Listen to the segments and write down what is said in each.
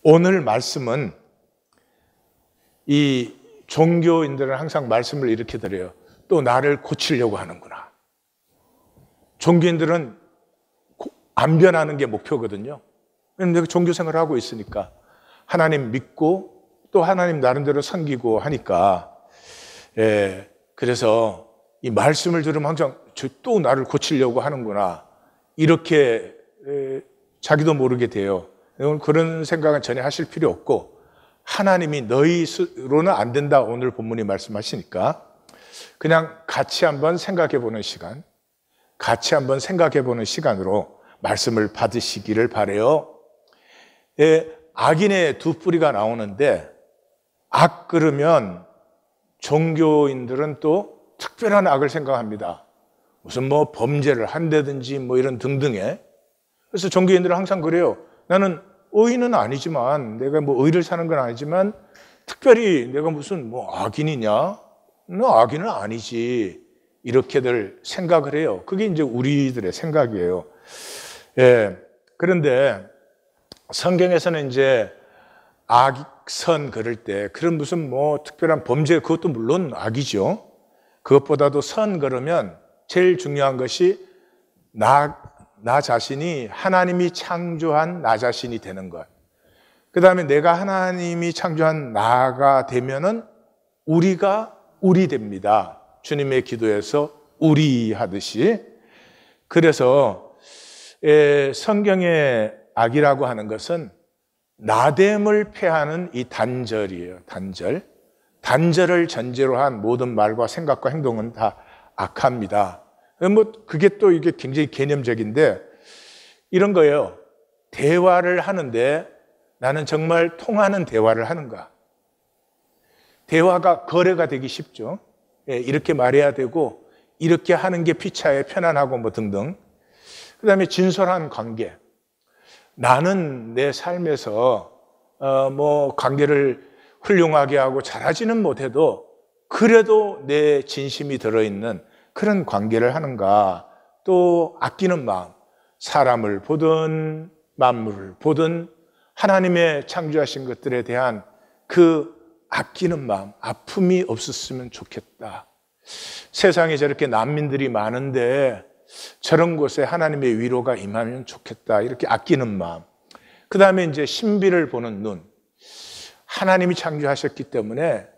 오늘 말씀은 이 종교인들은 항상 말씀을 이렇게 드려요. 또 나를 고치려고 하는구나. 종교인들은 안 변하는 게 목표거든요. 내가 종교 생활을 하고 있으니까 하나님 믿고 또 하나님 나름대로 섬기고 하니까 그래서 이 말씀을 들으면 항상 또 나를 고치려고 하는구나 이렇게 자기도 모르게 돼요. 그런 생각은 전혀 하실 필요 없고 하나님이 너희로는 안 된다 오늘 본문이 말씀하시니까 그냥 같이 한번 생각해 보는 시간, 같이 한번 생각해 보는 시간으로 말씀을 받으시기를 바라요. 악인의 두 뿌리가 나오는데 악 그러면 종교인들은 또 특별한 악을 생각합니다. 무슨 뭐 범죄를 한다든지 뭐 이런 등등의. 그래서 종교인들은 항상 그래요. 나는 의인은 아니지만 내가 뭐 의를 사는 건 아니지만 특별히 내가 무슨 뭐 악인이냐? 너 악인은 아니지. 이렇게들 생각을 해요. 그게 이제 우리들의 생각이에요. 그런데 성경에서는 이제 악선 그럴 때 그런 무슨 뭐 특별한 범죄 그것도 물론 악이죠. 그것보다도 선 걸으면 제일 중요한 것이 나 자신이 하나님이 창조한 나 자신이 되는 것. 그 다음에 내가 하나님이 창조한 나가 되면은 우리가 우리 됩니다. 주님의 기도에서 우리 하듯이. 그래서 성경의 악이라고 하는 것은 나됨을 패하는 이 단절이에요. 단절을 전제로 한 모든 말과 생각과 행동은 다 악합니다. 뭐 그게 또 이게 굉장히 개념적인데 이런 거예요. 대화를 하는데 나는 정말 통하는 대화를 하는가? 대화가 거래가 되기 쉽죠. 이렇게 말해야 되고 이렇게 하는 게 피차에 편안하고 뭐 등등. 그다음에 진솔한 관계. 나는 내 삶에서 뭐 관계를 훌륭하게 하고 잘하지는 못해도 그래도 내 진심이 들어있는 그런 관계를 하는가. 또 아끼는 마음, 사람을 보든 만물을 보든 하나님의 창조하신 것들에 대한 그 아끼는 마음, 아픔이 없었으면 좋겠다. 세상에 저렇게 난민들이 많은데 저런 곳에 하나님의 위로가 임하면 좋겠다. 이렇게 아끼는 마음. 그 다음에 이제 신비를 보는 눈. 하나님이 창조하셨기 때문에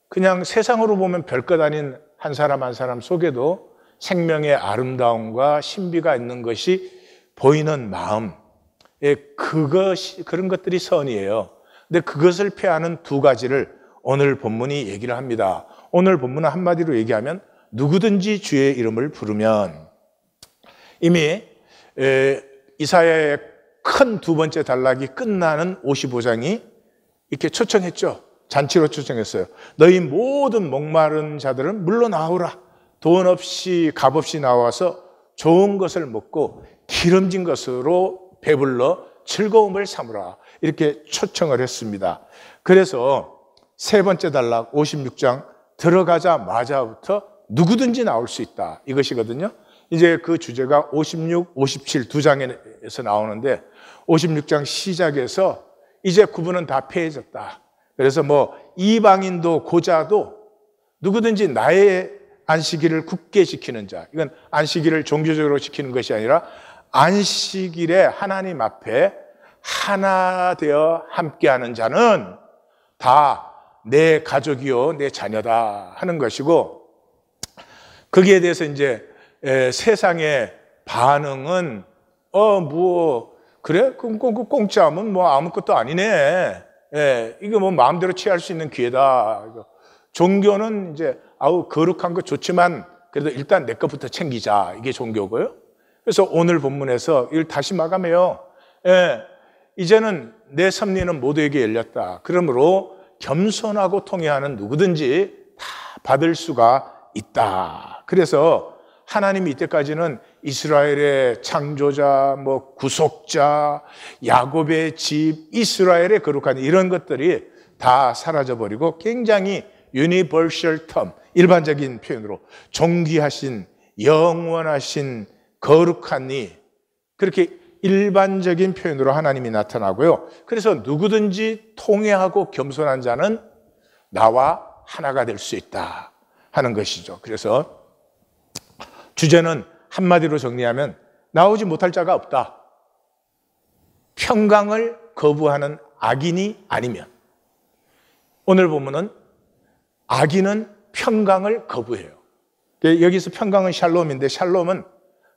그냥 세상으로 보면 별것 아닌 한 사람 한 사람 속에도 생명의 아름다움과 신비가 있는 것이 보이는 마음. 그런 것들이 선이에요. 근데 그것을 패하는 두 가지를 오늘 본문이 얘기를 합니다. 오늘 본문은 한마디로 얘기하면 누구든지 주의 이름을 부르면 이미 이사야의 큰 두 번째 단락이 끝나는 55장이 이렇게 초청했죠. 잔치로 초청했어요. 너희 모든 목마른 자들은 물러나오라. 돈 없이 값 없이 나와서 좋은 것을 먹고 기름진 것으로 배불러 즐거움을 삼으라. 이렇게 초청을 했습니다. 그래서 세 번째 단락 56장 들어가자마자부터 누구든지 나올 수 있다. 이것이거든요. 이제 그 주제가 56, 57 두 장에서 나오는데 56장 시작에서 이제 구분은 다 폐해졌다. 그래서 뭐 이방인도 고자도 누구든지 나의 안식일을 굳게 지키는 자. 이건 안식일을 종교적으로 지키는 것이 아니라 안식일에 하나님 앞에 하나 되어 함께하는 자는 다 내 가족이요 내 자녀다 하는 것이고 거기에 대해서 이제 세상의 반응은 뭐 그래? 공짜면 뭐 아무것도 아니네. 이거 뭐 마음대로 취할 수 있는 기회다. 종교는 이제 거룩한 거 좋지만 그래도 일단 내 것부터 챙기자. 이게 종교고요. 그래서 오늘 본문에서 이걸 다시 마감해요. 이제는 내 섭리는 모두에게 열렸다. 그러므로 겸손하고 통회하는 누구든지 다 받을 수가 있다. 그래서 하나님이 이때까지는 이스라엘의 창조자, 뭐 구속자, 야곱의 집, 이스라엘의 거룩한 이런 것들이 다 사라져버리고 굉장히 유니버셜 텀, 일반적인 표현으로 존귀하신, 영원하신, 거룩한 이 그렇게 일반적인 표현으로 하나님이 나타나고요. 그래서 누구든지 통회하고 겸손한 자는 나와 하나가 될 수 있다 하는 것이죠. 그래서 주제는 한마디로 정리하면 나오지 못할 자가 없다. 평강을 거부하는 악인이 아니면. 오늘 보면은 악인은 평강을 거부해요. 여기서 평강은 샬롬인데 샬롬은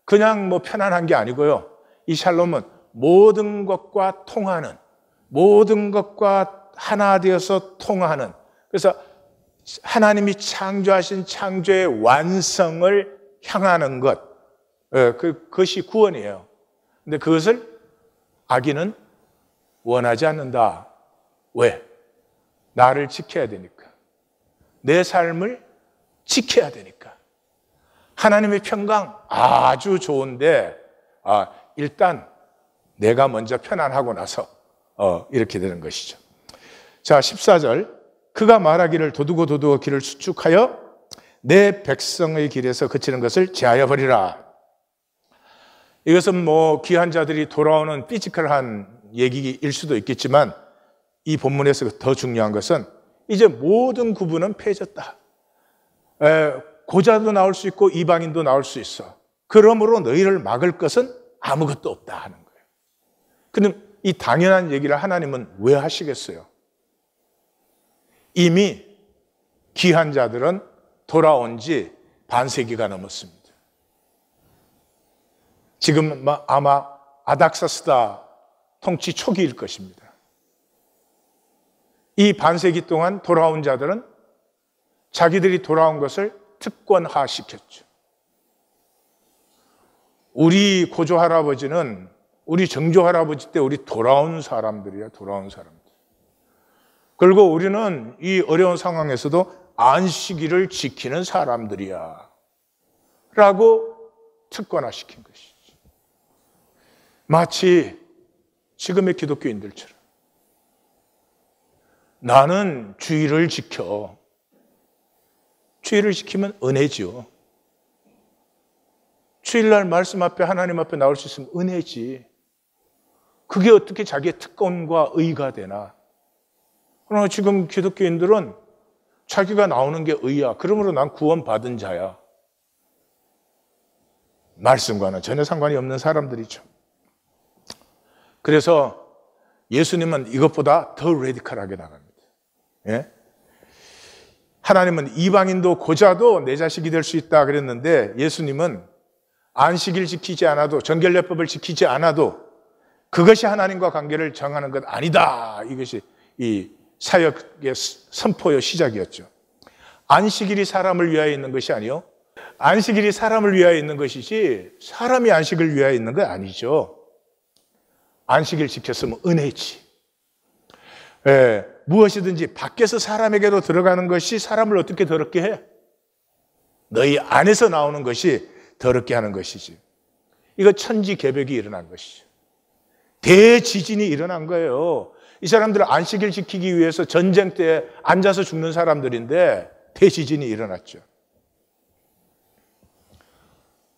그냥 뭐 편안한 게 아니고요. 이 샬롬은 모든 것과 통하는, 모든 것과 하나 되어서 통하는, 그래서 하나님이 창조하신 창조의 완성을 향하는 것, 그것이 구원이에요. 근데 그것을 악인은 원하지 않는다. 왜? 나를 지켜야 되니까. 내 삶을 지켜야 되니까. 하나님의 평강 아주 좋은데 일단 내가 먼저 편안하고 나서 이렇게 되는 것이죠. 자, 14절. 그가 말하기를 도두고 길을 수축하여 내 백성의 길에서 그치는 것을 제하여 버리라. 이것은 뭐 귀한 자들이 돌아오는 피지컬한 얘기일 수도 있겠지만 이 본문에서 더 중요한 것은 이제 모든 구분은 폐해졌다. 고자도 나올 수 있고 이방인도 나올 수 있어. 그러므로 너희를 막을 것은 아무것도 없다 하는 거예요. 근데 이 당연한 얘기를 하나님은 왜 하시겠어요? 이미 귀한 자들은 돌아온 지 반세기가 넘었습니다. 지금 아마 아닥사스다 통치 초기일 것입니다. 이 반세기 동안 돌아온 자들은 자기들이 돌아온 것을 특권화시켰죠. 우리 고조 할아버지는 우리 정조 할아버지 때 우리 돌아온 사람들이야, 돌아온 사람들. 그리고 우리는 이 어려운 상황에서도 안식일을 지키는 사람들이야 라고 특권화시킨 것이죠. 마치 지금의 기독교인들처럼 나는 주일을 지켜. 주일을 지키면 은혜죠. 주일날 말씀 앞에 하나님 앞에 나올 수 있으면 은혜지. 그게 어떻게 자기의 특권과 의가 되나? 그러나 지금 기독교인들은 자기가 나오는 게 의야. 그러므로 난 구원받은 자야. 말씀과는 전혀 상관이 없는 사람들이죠. 그래서 예수님은 이것보다 더 레디컬하게 나갑니다. 예? 하나님은 이방인도 고자도 내 자식이 될 수 있다 그랬는데 예수님은 안식일 지키지 않아도, 정결례법을 지키지 않아도 그것이 하나님과 관계를 정하는 것 아니다. 이것이 이 사역의 선포의 시작이었죠. 안식일이 사람을 위하여 있는 것이 아니요, 안식일이 사람을 위하여 있는 것이지 사람이 안식을 위하여 있는 건 아니죠. 안식일 지켰으면 은혜지. 무엇이든지 밖에서 사람에게로 들어가는 것이 사람을 어떻게 더럽게 해? 너희 안에서 나오는 것이 더럽게 하는 것이지. 이거 천지개벽이 일어난 것이죠. 대지진이 일어난 거예요. 이 사람들은 안식일 지키기 위해서 전쟁 때 앉아서 죽는 사람들인데 대지진이 일어났죠.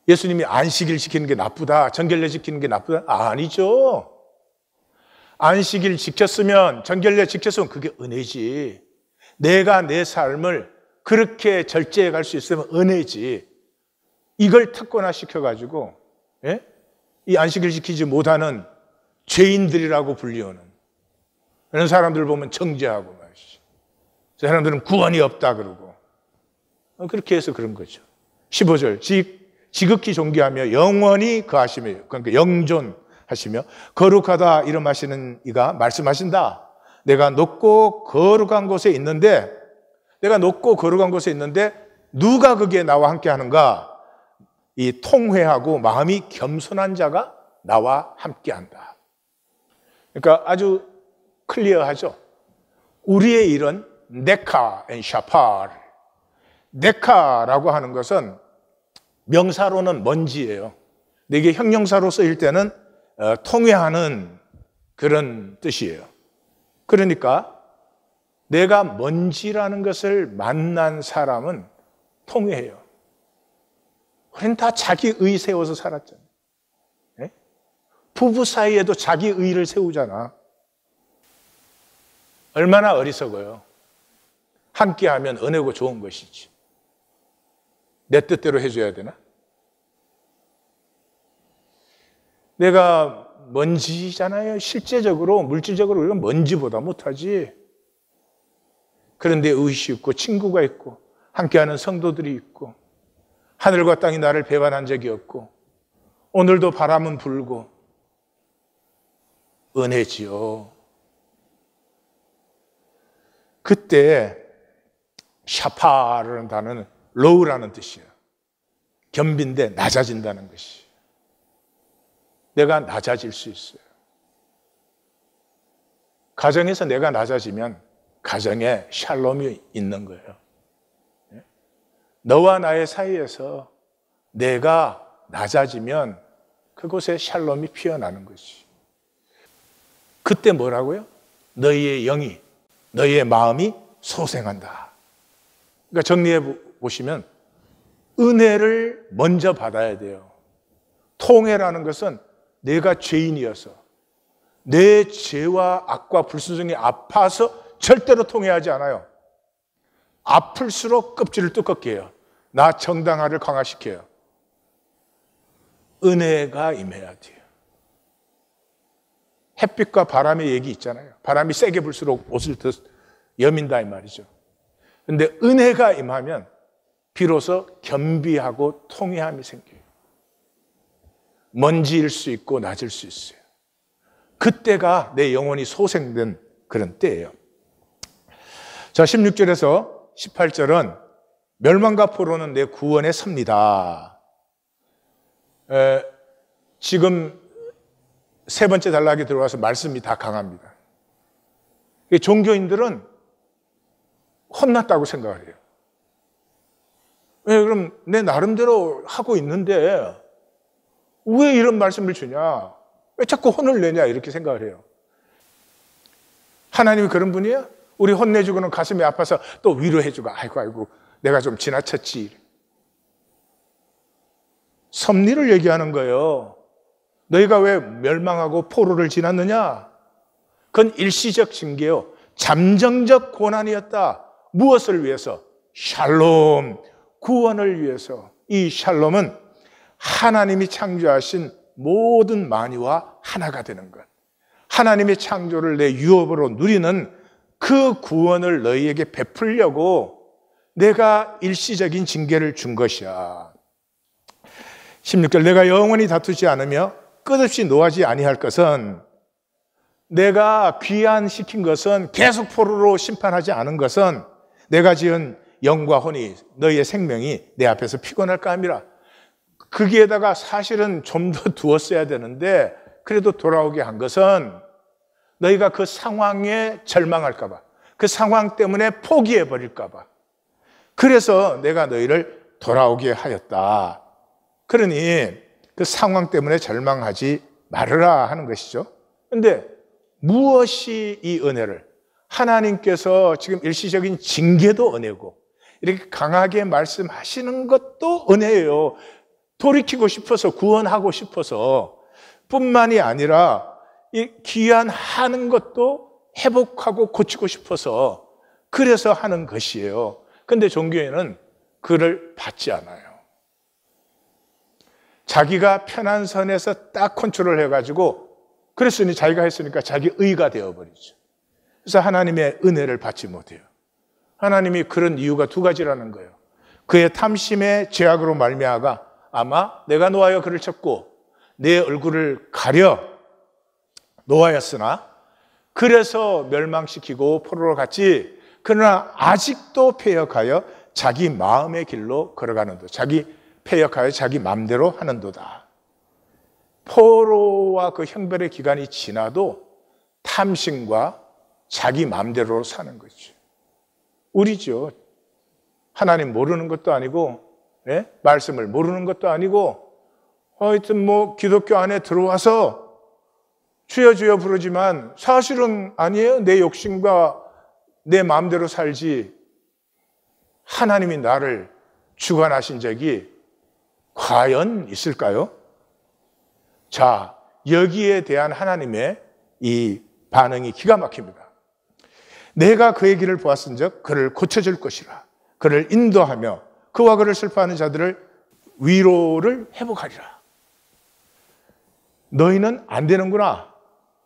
예수님이 안식일 지키는 게 나쁘다, 정결례 지키는 게 나쁘다? 아니죠. 안식일 지켰으면, 정결례 지켰으면 그게 은혜지. 내가 내 삶을 그렇게 절제해 갈 수 있으면 은혜지. 이걸 특권화 시켜가지고 이 안식일 지키지 못하는 죄인들이라고 불리우는 그런 사람들 보면 정죄하고 말이지. 저 사람들은 구원이 없다 그러고 그렇게 해서 그런 거죠. 15절 지극히 존귀하며 영원히 거하시며, 그러니까 영존하시며 거룩하다 이름하시는 이가 말씀하신다. 내가 높고 거룩한 곳에 있는데, 내가 높고 거룩한 곳에 있는데 누가 거기에 나와 함께 하는가? 이 통회하고 마음이 겸손한 자가 나와 함께 한다. 그러니까 아주 클리어하죠. 우리의 일은 네카 앤 샤팔. 네카라고 하는 것은 명사로는 먼지예요. 근데 이게 형용사로 쓰일 때는 통회하는 그런 뜻이에요. 그러니까 내가 먼지라는 것을 만난 사람은 통회해요. 우리는 다 자기 의 세워서 살았잖아요. 부부 사이에도 자기 의의를 세우잖아. 얼마나 어리석어요. 함께하면 은혜고 좋은 것이지. 내 뜻대로 해줘야 되나? 내가 먼지잖아요. 실제적으로, 물질적으로 우리가 먼지보다 못하지. 그런데 의식 있고 친구가 있고 함께하는 성도들이 있고 하늘과 땅이 나를 배반한 적이 없고 오늘도 바람은 불고 은혜지요. 그때 샤파라는 단어는 로우라는 뜻이에요. 겸비인데 낮아진다는 것이. 내가 낮아질 수 있어요. 가정에서 내가 낮아지면 가정에 샬롬이 있는 거예요. 너와 나의 사이에서 내가 낮아지면 그곳에 샬롬이 피어나는 것이. 그때 뭐라고요? 너희의 영이, 너희의 마음이 소생한다. 그러니까 정리해 보시면 은혜를 먼저 받아야 돼요. 통회라는 것은 내가 죄인이어서 내 죄와 악과 불순종이 아파서 절대로 통회하지 않아요. 아플수록 껍질을 두껍게 해요. 나 정당화를 강화시켜요. 은혜가 임해야 돼요. 햇빛과 바람의 얘기 있잖아요. 바람이 세게 불수록 옷을 더 여민다 이 말이죠. 그런데 은혜가 임하면 비로소 겸비하고 통회함이 생겨요. 먼지일 수 있고 낮을 수 있어요. 그때가 내 영혼이 소생된 그런 때예요. 자, 16절에서 18절은 멸망과 포로는 내 구원에 섭니다. 지금 세 번째 단락에 들어와서 말씀이 다 강합니다. 종교인들은 혼났다고 생각을 해요. 그럼 내 나름대로 하고 있는데 왜 이런 말씀을 주냐? 왜 자꾸 혼을 내냐? 이렇게 생각을 해요. 하나님이 그런 분이에요? 우리 혼내주고는 가슴이 아파서 또 위로해주고 아이고 내가 좀 지나쳤지. 섭리를 얘기하는 거예요. 너희가 왜 멸망하고 포로를 지났느냐? 그건 일시적 징계요. 잠정적 고난이었다. 무엇을 위해서? 샬롬, 구원을 위해서. 이 샬롬은 하나님이 창조하신 모든 만유와 하나가 되는 것. 하나님의 창조를 내 유업으로 누리는 그 구원을 너희에게 베풀려고 내가 일시적인 징계를 준 것이야. 16절, 내가 영원히 다투지 않으며 끝없이 노하지 아니할 것은, 내가 귀환시킨 것은, 계속 포로로 심판하지 않은 것은 내가 지은 영과 혼이, 너희의 생명이 내 앞에서 피곤할까 함이라. 거기에다가 사실은 좀 더 두었어야 되는데 그래도 돌아오게 한 것은 너희가 그 상황에 절망할까 봐, 그 상황 때문에 포기해 버릴까 봐, 그래서 내가 너희를 돌아오게 하였다. 그러니 그 상황 때문에 절망하지 말으라 하는 것이죠. 그런데 무엇이 이 은혜를, 하나님께서 지금 일시적인 징계도 은혜고 이렇게 강하게 말씀하시는 것도 은혜예요. 돌이키고 싶어서, 구원하고 싶어서 뿐만이 아니라 이 귀환하는 것도 회복하고 고치고 싶어서 그래서 하는 것이에요. 그런데 종교에는 그를 받지 않아요. 자기가 편한 선에서 딱 컨트롤 해가지고 그랬으니 자기가 했으니까 자기 의가 되어버리죠. 그래서 하나님의 은혜를 받지 못해요. 하나님이 그런 이유가 두 가지라는 거예요. 그의 탐심의 죄악으로 말미암아 아마 내가 노하여 그를 쳤고 내 얼굴을 가려 노하였으나 그래서 멸망시키고 포로로 갔지, 그러나 아직도 패역하여 자기 마음의 길로 걸어가는도다. 자기 패역하여 자기 마음대로 하는도다. 포로와 그 형벌의 기간이 지나도 탐심과 자기 마음대로 사는 거죠. 우리죠. 하나님 모르는 것도 아니고, 말씀을 모르는 것도 아니고, 하여튼 기독교 안에 들어와서 주여 주여 부르지만 사실은 아니에요. 내 욕심과 내 마음대로 살지 하나님이 나를 주관하신 적이 과연 있을까요? 자, 여기에 대한 하나님의 이 반응이 기가 막힙니다. 내가 그의 길을 보았은즉 그를 고쳐줄 것이라. 그를 인도하며 그와 그를 슬퍼하는 자들을 위로를 회복하리라. 너희는 안 되는구나.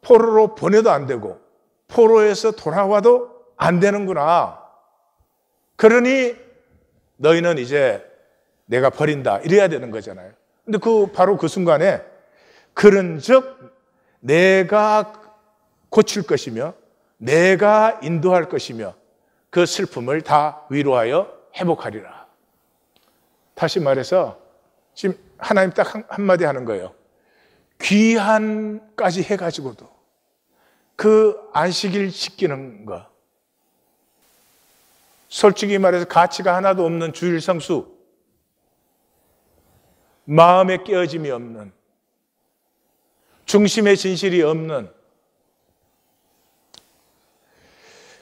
포로로 보내도 안 되고 포로에서 돌아와도 안 되는구나. 그러니 너희는 이제 내가 버린다. 이래야 되는 거잖아요. 근데 바로 그 순간에 그런즉 내가 고칠 것이며 내가 인도할 것이며 그 슬픔을 다 위로하여 회복하리라. 다시 말해서 지금 하나님 딱 한마디 하는 거예요. 귀한까지 해가지고도 그 안식일 지키는 거, 솔직히 말해서 가치가 하나도 없는 주일 성수, 마음의 깨어짐이 없는, 중심의 진실이 없는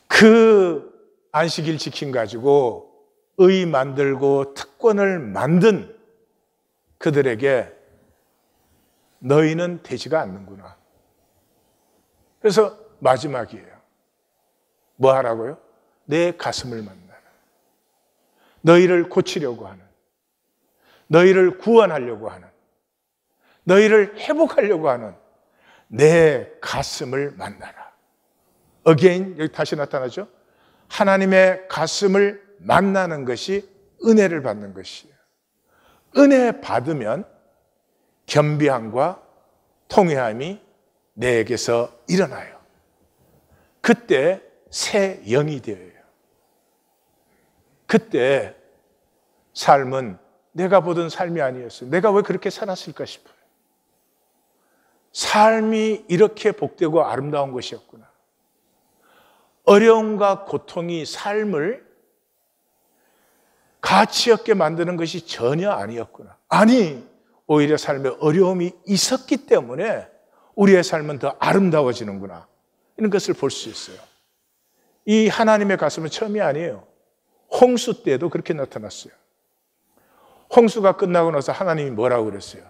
그 안식일 지킴 가지고 의 만들고 특권을 만든 그들에게 너희는 되지가 않는구나. 그래서 마지막이에요. 뭐 하라고요? 내 가슴을 만나는, 너희를 고치려고 하는, 너희를 구원하려고 하는, 너희를 회복하려고 하는 내 가슴을 만나라. Again, 여기 다시 나타나죠? 하나님의 가슴을 만나는 것이 은혜를 받는 것이에요. 은혜 받으면 겸비함과 통회함이 내게서 일어나요. 그때 새 영이 되어요. 그때 삶은 내가 보던 삶이 아니었어요. 내가 왜 그렇게 살았을까 싶어요. 삶이 이렇게 복되고 아름다운 것이었구나. 어려움과 고통이 삶을 가치 없게 만드는 것이 전혀 아니었구나. 아니, 오히려 삶에 어려움이 있었기 때문에 우리의 삶은 더 아름다워지는구나. 이런 것을 볼 수 있어요. 이 하나님의 가슴은 처음이 아니에요. 홍수 때도 그렇게 나타났어요. 홍수가 끝나고 나서 하나님이 뭐라고 그랬어요?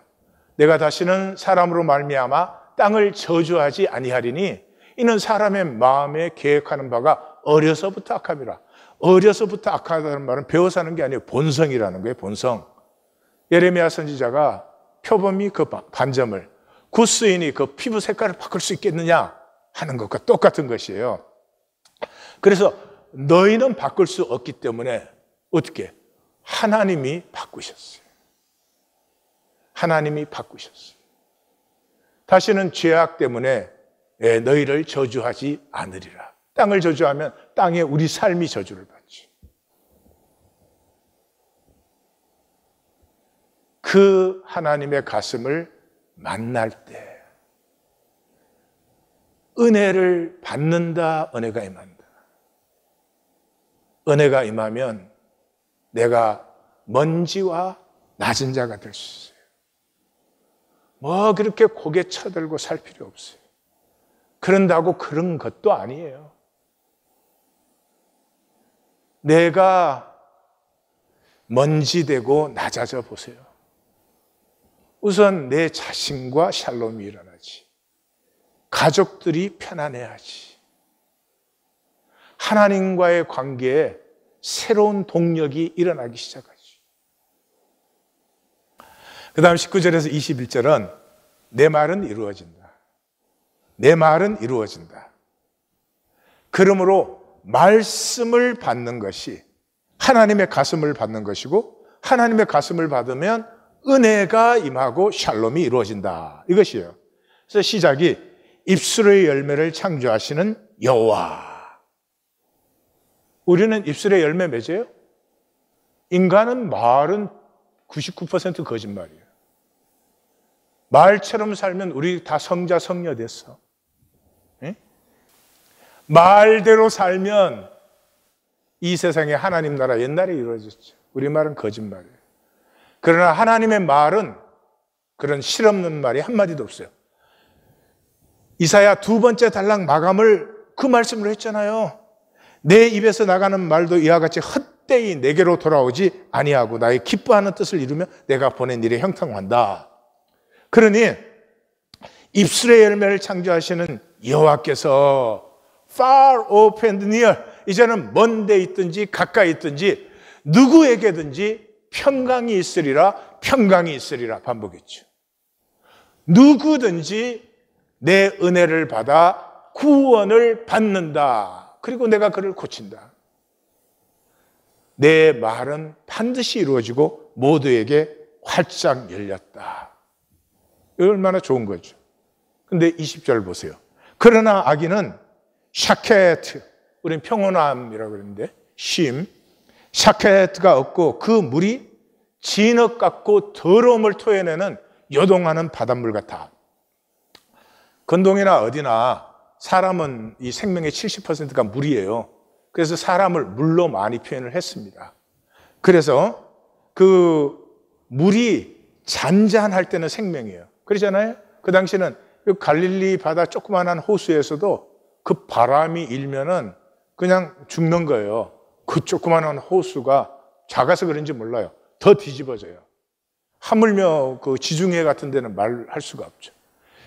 내가 다시는 사람으로 말미암아 땅을 저주하지 아니하리니 이는 사람의 마음에 계획하는 바가 어려서부터 악함이라. 어려서부터 악하다는 말은 배워서 하는 게 아니에요. 본성이라는 거예요. 본성. 예레미야 선지자가 표범이 그 반점을, 구스인이 그 피부 색깔을 바꿀 수 있겠느냐 하는 것과 똑같은 것이에요. 그래서 너희는 바꿀 수 없기 때문에 어떻게? 하나님이 바꾸셨어요. 하나님이 바꾸셨어요. 다시는 죄악 때문에 너희를 저주하지 않으리라. 땅을 저주하면 땅에 우리 삶이 저주를 받죠. 그 하나님의 가슴을 만날 때 은혜를 받는다, 은혜가 임한다. 은혜가 임하면 내가 먼지와 낮은 자가 될 수 있어요. 뭐 그렇게 고개 쳐들고 살 필요 없어요. 그런다고 그런 것도 아니에요. 내가 먼지 되고 낮아져 보세요. 우선 내 자신과 샬롬이 일어나지. 가족들이 편안해야지. 하나님과의 관계에 새로운 동력이 일어나기 시작하지. 그 다음 19절에서 21절은 내 말은 이루어진다. 내 말은 이루어진다. 그러므로 말씀을 받는 것이 하나님의 가슴을 받는 것이고 하나님의 가슴을 받으면 은혜가 임하고 샬롬이 이루어진다. 이것이에요. 그래서 시작이 입술의 열매를 창조하시는 여호와. 우리는 입술의 열매 맺어요? 인간은 말은 99% 거짓말이에요. 말처럼 살면 우리 다 성자 성녀 됐어. 에? 말대로 살면 이 세상에 하나님 나라 옛날에 이루어졌죠. 우리 말은 거짓말이에요. 그러나 하나님의 말은 그런 실없는 말이 한마디도 없어요. 이사야 2번째 단락 마감을 그 말씀으로 했잖아요. 내 입에서 나가는 말도 이와 같이 헛되이 내게로 돌아오지 아니하고 나의 기뻐하는 뜻을 이루며 내가 보낸 일에 형통한다. 그러니 입술의 열매를 창조하시는 여호와께서 far off and near, 이제는 먼 데 있든지 가까이 있든지 누구에게든지 평강이 있으리라, 평강이 있으리라 반복했죠. 누구든지 내 은혜를 받아 구원을 받는다. 그리고 내가 그를 고친다. 내 말은 반드시 이루어지고 모두에게 활짝 열렸다. 이거 얼마나 좋은 거죠. 근데 20절 보세요. 그러나 아기는 샤케트, 우리는 평온함이라고 그러는데 쉼, 샤케트가 없고 그 물이 진흙 같고 더러움을 토해내는 요동하는 바닷물 같아. 건동이나 어디나 사람은 이 생명의 70%가 물이에요. 그래서 사람을 물로 많이 표현을 했습니다. 그래서 그 물이 잔잔할 때는 생명이에요. 그러잖아요. 그 당시에는 갈릴리 바다 조그만한 호수에서도 그 바람이 일면은 그냥 죽는 거예요. 그 조그만한 호수가 작아서 그런지 몰라요. 더 뒤집어져요. 하물며 그 지중해 같은 데는 말할 수가 없죠.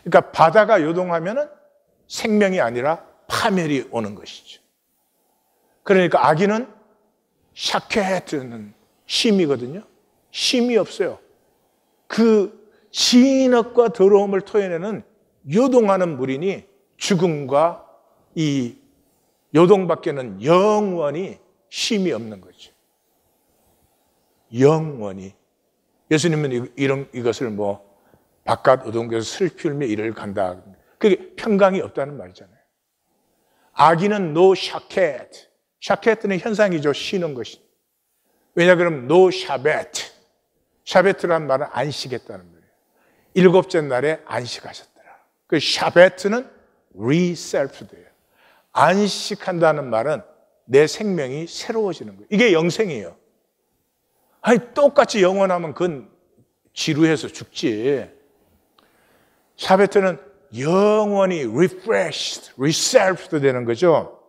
그러니까 바다가 요동하면은 생명이 아니라 파멸이 오는 것이죠. 그러니까 아기는 샤케트는 쉼이거든요. 쉼이 없어요. 그 진흙과 더러움을 토해내는 요동하는 물이니 죽음과 이 요동밖에는 영원히 쉼이 없는 거죠. 영원히. 예수님은 이것을 뭐 바깥 우동에서 슬피 울며 이를 간다. 그게 평강이 없다는 말이잖아요. 아기는 no shaket. 샤케트는 현상이죠. 쉬는 것이. 왜냐 그러면 no shabbat. 샤베트라는 말은 안식했다는 말이에요. 일곱째 날에 안식하셨더라. 그 샤베트는 reselfed예요. 안식한다는 말은 내 생명이 새로워지는 거예요. 이게 영생이에요. 아니 똑같이 영원하면 그건 지루해서 죽지. 샤베트는 영원히 refreshed, reselfed 되는 거죠.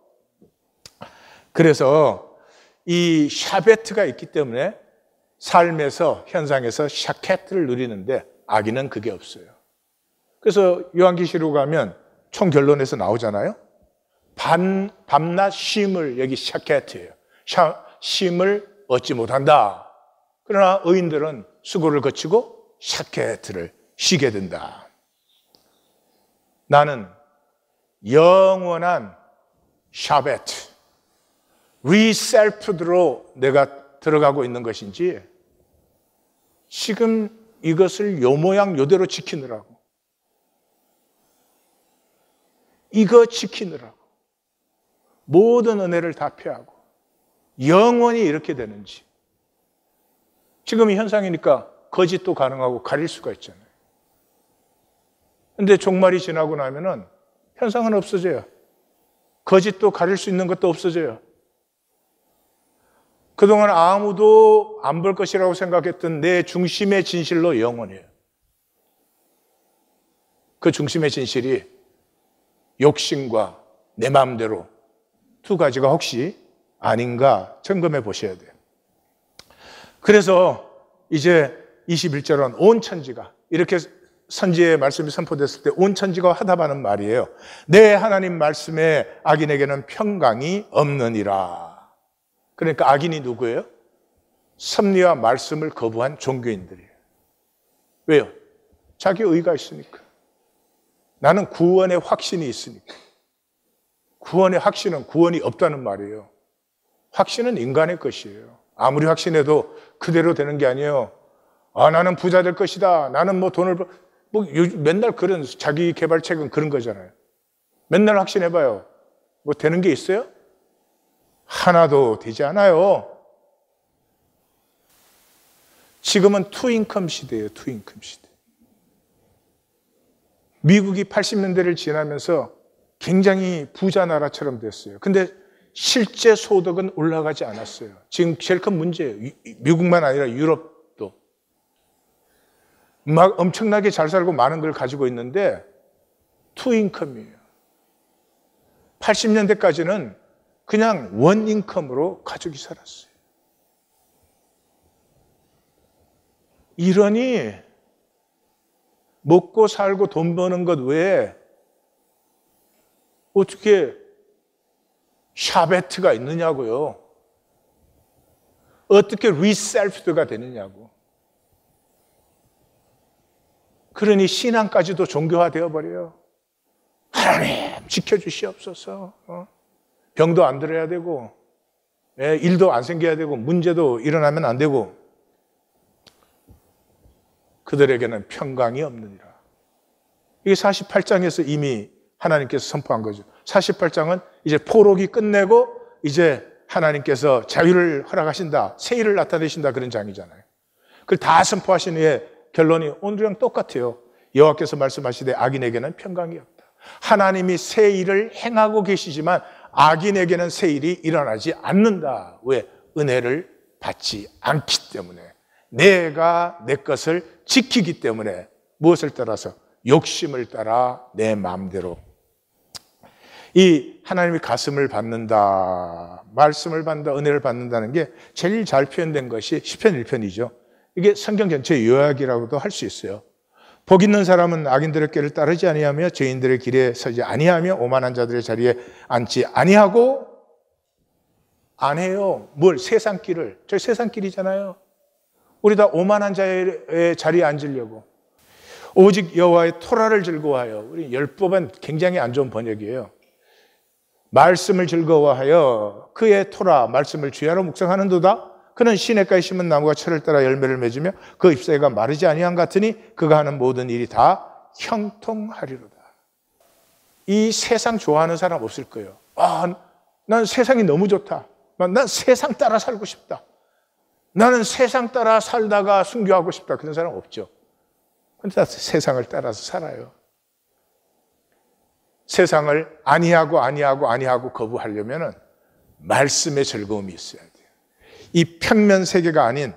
그래서 이 샤베트가 있기 때문에 삶에서 현상에서 샤케트를 누리는데 아기는 그게 없어요. 그래서 요한계시록 가면 총 결론에서 나오잖아요. 밤낮 쉼을, 여기 샤케트예요. 쉼을 얻지 못한다. 그러나 의인들은 수고를 거치고 샤케트를 쉬게 된다. 나는 영원한 샤베트, 리셀프드로 내가 들어가고 있는 것인지 지금 이것을 요 모양 요대로 지키느라고, 이거 지키느라고 모든 은혜를 다 피하고 영원히 이렇게 되는지. 지금 이 현상이니까 거짓도 가능하고 가릴 수가 있잖아요. 근데 종말이 지나고 나면은 현상은 없어져요. 거짓도 가릴 수 있는 것도 없어져요. 그동안 아무도 안 볼 것이라고 생각했던 내 중심의 진실로 영원해요. 그 중심의 진실이 욕심과 내 마음대로 두 가지가 혹시 아닌가 점검해 보셔야 돼요. 그래서 이제 21절은 온 천지가, 이렇게 선지의 말씀이 선포됐을 때 온 천지가 화답하는 말이에요. 내 하나님 말씀에 악인에게는 평강이 없느니라. 그러니까 악인이 누구예요? 섭리와 말씀을 거부한 종교인들이에요. 왜요? 자기 의가 있으니까. 나는 구원의 확신이 있으니까. 구원의 확신은 구원이 없다는 말이에요. 확신은 인간의 것이에요. 아무리 확신해도 그대로 되는 게 아니에요. 아, 나는 부자 될 것이다. 나는 뭐 돈을 맨날 그런 자기 개발책은 그런 거잖아요. 맨날 확신해봐요. 뭐 되는 게 있어요? 하나도 되지 않아요. 지금은 투인컴 시대예요. 투인컴 시대. 미국이 80년대를 지나면서 굉장히 부자 나라처럼 됐어요. 근데 실제 소득은 올라가지 않았어요. 지금 제일 큰 문제예요. 미국만 아니라 유럽도. 막 엄청나게 잘 살고 많은 걸 가지고 있는데 투인컴이에요. 80년대까지는 그냥 원인컴으로 가족이 살았어요. 이러니 먹고 살고 돈 버는 것 외에 어떻게 샤베트가 있느냐고요. 어떻게 리셀프드가 되느냐고. 그러니 신앙까지도 종교화되어 버려요. 하나님 지켜주시옵소서. 병도 안 들어야 되고 일도 안 생겨야 되고 문제도 일어나면 안 되고 그들에게는 평강이 없느니라. 이게 48장에서 이미 하나님께서 선포한 거죠. 48장은 이제 포로기 끝내고 이제 하나님께서 자유를 허락하신다, 세일을 나타내신다 그런 장이잖아요. 그걸 다 선포하신 후에 결론이 오늘이랑 똑같아요. 여호와께서 말씀하시되 악인에게는 평강이 없다. 하나님이 세일을 행하고 계시지만 악인에게는 세일이 일어나지 않는다. 왜? 은혜를 받지 않기 때문에. 내가 내 것을 지키기 때문에. 무엇을 따라서? 욕심을 따라 내 마음대로. 이 하나님의 가슴을 받는다, 말씀을 받는다, 은혜를 받는다는 게 제일 잘 표현된 것이 시편 1편이죠. 이게 성경 전체 요약이라고도 할 수 있어요. 복 있는 사람은 악인들의 길을 따르지 아니하며 죄인들의 길에 서지 아니하며 오만한 자들의 자리에 앉지 아니하고 안 해요. 뭘? 세상 길을. 저희 세상 길이잖아요. 우리 다 오만한 자의 자리에 앉으려고. 오직 여호와의 토라를 즐거워하여. 우리 율법은 굉장히 안 좋은 번역이에요. 말씀을 즐거워하여 그의 토라, 말씀을 주야로 묵상하는도다. 그는 시냇가에 심은 나무가 철을 따라 열매를 맺으며 그 잎사귀가 마르지 아니함 같으니 그가 하는 모든 일이 다 형통하리로다. 이 세상 좋아하는 사람 없을 거예요. 난 세상이 너무 좋다. 난 세상 따라 살고 싶다. 나는 세상 따라 살다가 순교하고 싶다. 그런 사람 없죠. 근데 다 세상을 따라서 살아요. 세상을 아니하고 거부하려면 말씀의 즐거움이 있어야 돼요. 이 평면 세계가 아닌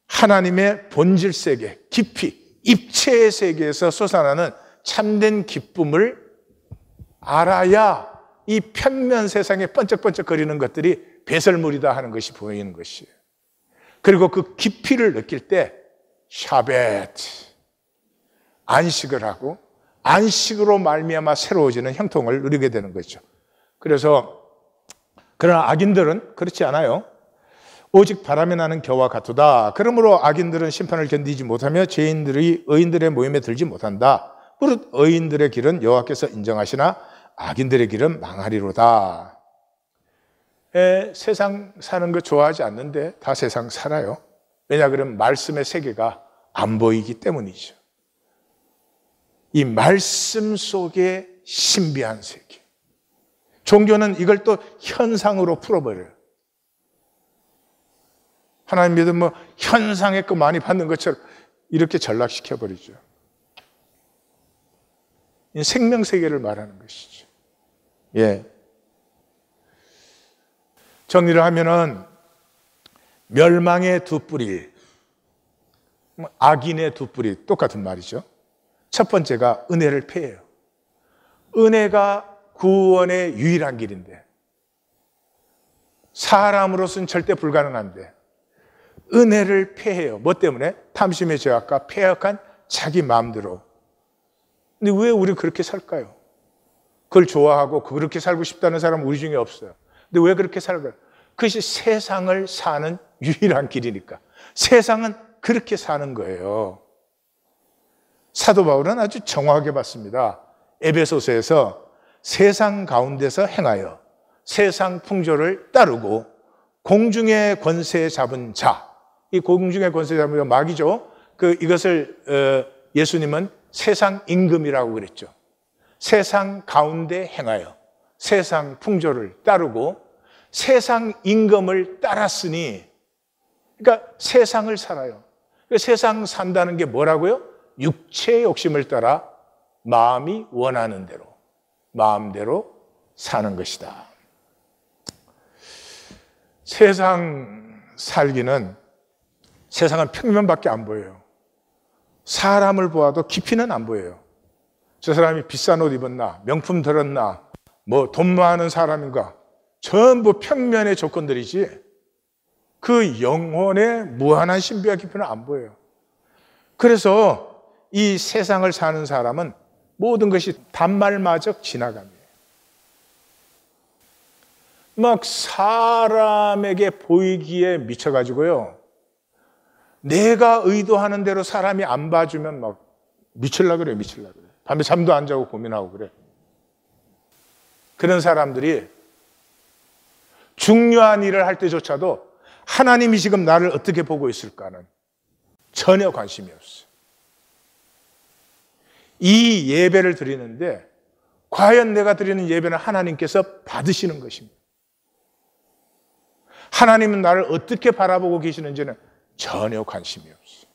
하나님의 본질 세계, 깊이, 입체의 세계에서 솟아나는 참된 기쁨을 알아야 이 평면 세상에 번쩍번쩍거리는 것들이 배설물이다 하는 것이 보이는 것이에요. 그리고 그 깊이를 느낄 때 샤벳, 안식을 하고 안식으로 말미암아 새로워지는 형통을 누리게 되는 거죠. 그래서 그러나 악인들은 그렇지 않아요. 오직 바람에 나는 겨와 같도다. 그러므로 악인들은 심판을 견디지 못하며 죄인들이 의인들의 모임에 들지 못한다. 무릇 의인들의 길은 여호와께서 인정하시나 악인들의 길은 망하리로다. 세상 사는 거 좋아하지 않는데 다 세상 살아요. 왜냐 그러면 말씀의 세계가 안 보이기 때문이죠. 이 말씀 속의 신비한 세계. 종교는 이걸 또 현상으로 풀어버려요. 하나님 믿으면 현상에 그 많이 받는 것처럼 이렇게 전락시켜버리죠. 생명세계를 말하는 것이죠. 예. 정리를 하면은 멸망의 두 뿌리, 악인의 두 뿌리 똑같은 말이죠. 첫 번째가 은혜를 폐해요. 은혜가 구원의 유일한 길인데 사람으로서는 절대 불가능한데 은혜를 폐해요. 뭐 때문에? 탐심의 죄악과 폐역한 자기 마음대로. 근데 왜 우리 그렇게 살까요? 그걸 좋아하고 그렇게 살고 싶다는 사람은 우리 중에 없어요. 근데 왜 그렇게 살까요? 그것이 세상을 사는 유일한 길이니까. 세상은 그렇게 사는 거예요. 사도 바울은 아주 정확하게 봤습니다. 에베소서에서 세상 가운데서 행하여 세상 풍조를 따르고 공중의 권세 잡은 자, 이 공중의 권세 잡은 자 마귀죠. 이것을 예수님은 세상 임금이라고 그랬죠. 세상 가운데 행하여 세상 풍조를 따르고 세상 임금을 따랐으니, 그러니까 세상을 살아요. 세상 산다는 게 뭐라고요? 육체의 욕심을 따라 마음이 원하는 대로, 마음대로 사는 것이다. 세상 살기는, 세상은 평면밖에 안 보여요. 사람을 보아도 깊이는 안 보여요. 저 사람이 비싼 옷 입었나, 명품 들었나, 뭐 돈 많은 사람인가, 전부 평면의 조건들이지 그 영혼의 무한한 신비와 깊이는 안 보여요. 그래서 이 세상을 사는 사람은 모든 것이 단말마적 지나감이에요. 막 사람에게 보이기에 미쳐가지고요, 내가 의도하는 대로 사람이 안 봐주면 막 미칠라 그래. 밤에 잠도 안 자고 고민하고 그래. 그런 사람들이 중요한 일을 할 때조차도 하나님이 지금 나를 어떻게 보고 있을까는 전혀 관심이 없어요. 이 예배를 드리는데 과연 내가 드리는 예배는 하나님께서 받으시는 것입니다. 하나님은 나를 어떻게 바라보고 계시는지는 전혀 관심이 없어요.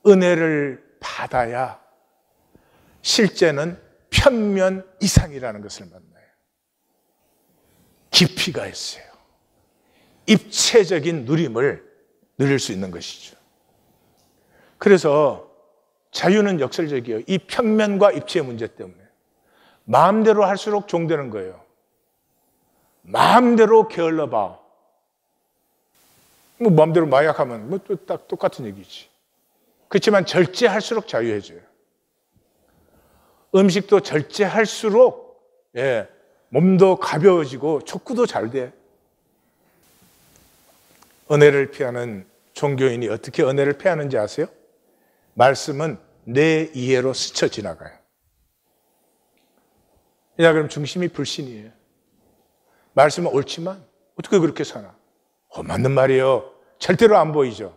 은혜를 받아야 실제는 편면 이상이라는 것을 만나요. 깊이가 있어요. 입체적인 누림을 누릴 수 있는 것이죠. 그래서 자유는 역설적이에요. 이 편면과 입체의 문제 때문에 마음대로 할수록 종되는 거예요. 마음대로 게을러봐. 뭐 마음대로 마약하면 뭐 또 딱 똑같은 얘기지. 그렇지만 절제할수록 자유해져요. 음식도 절제할수록 몸도 가벼워지고 촉구도 잘 돼. 은혜를 피하는 종교인이 어떻게 은혜를 피하는지 아세요? 말씀은 내 이해로 스쳐 지나가요. 그럼 중심이 불신이에요. 말씀은 옳지만 어떻게 그렇게 사나? 맞는 말이에요. 절대로 안 보이죠.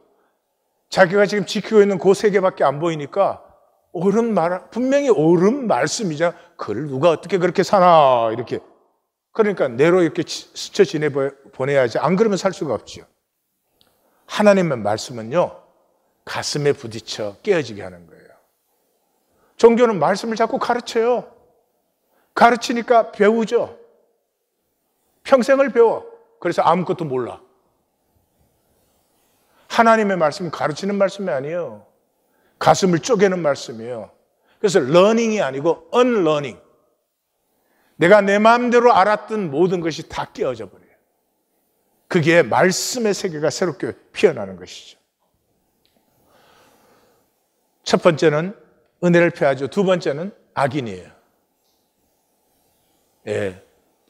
자기가 지금 지키고 있는 그 세 개밖에 안 보이니까 옳은 말, 분명히 옳은 말씀이잖아. 그걸 누가 어떻게 그렇게 사나 이렇게. 그러니까 내로 이렇게 스쳐 지내보내야지. 안 그러면 살 수가 없죠. 하나님의 말씀은요, 가슴에 부딪혀 깨어지게 하는 거예요. 종교는 말씀을 자꾸 가르쳐요. 가르치니까 배우죠. 평생을 배워. 그래서 아무것도 몰라. 하나님의 말씀은 가르치는 말씀이 아니에요. 가슴을 쪼개는 말씀이에요. 그래서 러닝이 아니고 언러닝. 내가 내 마음대로 알았던 모든 것이 다 깨어져 버려요. 그게 말씀의 세계가 새롭게 피어나는 것이죠. 첫 번째는 은혜를 피하죠. 두 번째는 악인이에요.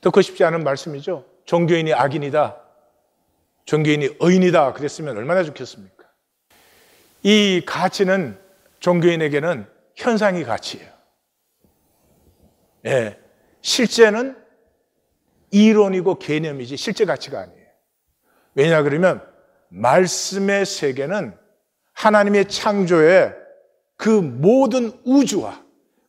듣고 싶지 않은 말씀이죠. 종교인이 악인이다, 종교인이 의인이다 그랬으면 얼마나 좋겠습니까? 이 가치는 종교인에게는 현상의 가치예요. 실제는 이론이고 개념이지 실제 가치가 아니에요. 왜냐 그러면 말씀의 세계는 하나님의 창조의 그 모든 우주와